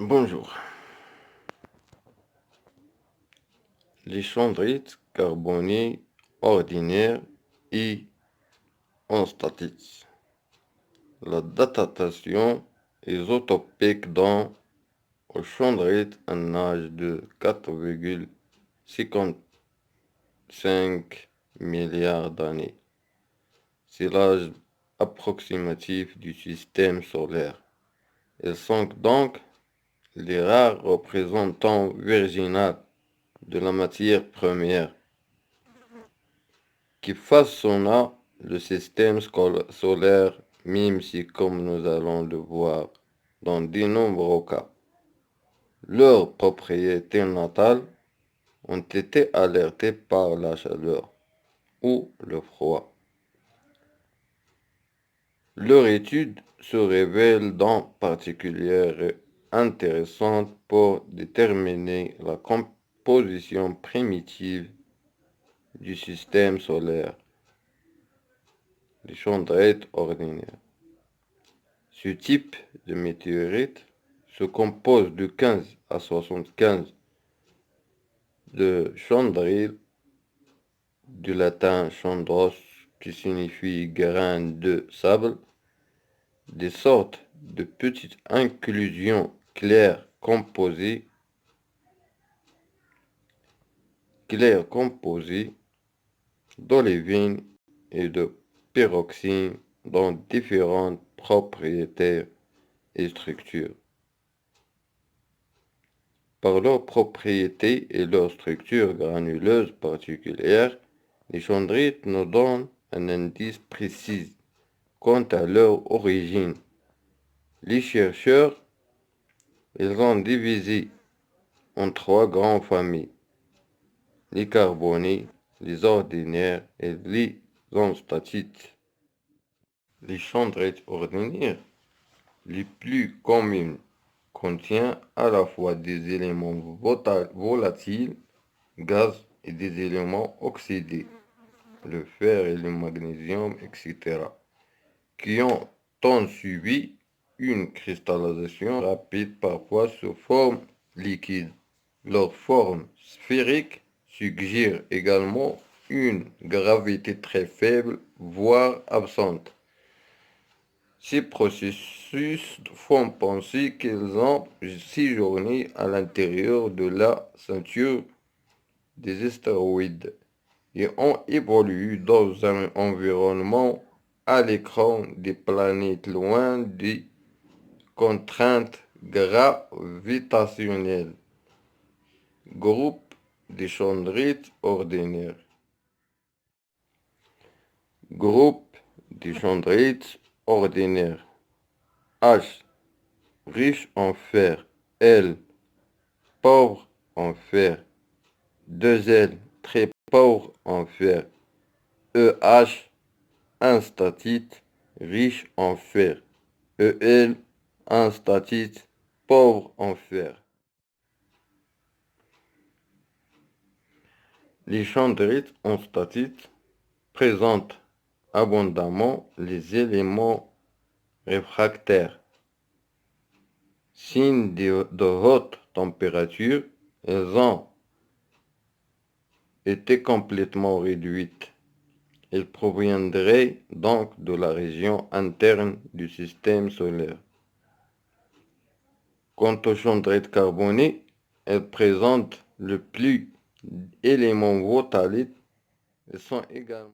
Bonjour. Les chondrites carbonées ordinaires et en statite. La datation isotopique donne aux chondrites un âge de 4,55 milliards d'années. C'est l'âge approximatif du système solaire. Ils sont donc les rares représentants virginaux de la matière première qui façonna le système solaire, même si, comme nous allons le voir dans de nombreux cas, leurs propriétés natales ont été alertées par la chaleur ou le froid. Leur étude se révèle donc particulièrement intéressante pour déterminer la composition primitive du système solaire, les chondrites ordinaires. Ce type de météorite se compose de 15 à 75 de chondrites, du latin chondros qui signifie grain de sable, des sortes de petites inclusions claires composées d'olivine et de pyroxine dont différentes propriétés et structures. Par leurs propriétés et leur structure granuleuse particulière, les chondrites nous donnent un indice précis quant à leur origine. Les chercheurs les ont divisés en trois grandes familles: les carbonés, les ordinaires et les enstatites. Les chondrites ordinaires, les plus communs, contiennent à la fois des éléments volatiles, gaz et des éléments oxydés, le fer et le magnésium, etc., qui ont subi une cristallisation rapide, parfois sous forme liquide. Leur forme sphérique suggère également une gravité très faible, voire absente. Ces processus font penser qu'ils ont séjourné à l'intérieur de la ceinture des astéroïdes et ont évolué dans un environnement à l'écran des planètes loin des contraintes gravitationnelles. Groupe des chondrites ordinaires. Groupe des chondrites ordinaires. H, riche en fer. L, pauvre en fer. 2L, très pauvre en fer. EH, instatite, riche en fer. EL, instatite, pauvre en fer. Les chondrites enstatites présentent abondamment les éléments réfractaires. Signes de haute température, elles ont été complètement réduites. Elles proviendraient donc de la région interne du système solaire. Quant aux chondrites carbonés, elles présentent le plus d'éléments volatiles et sont également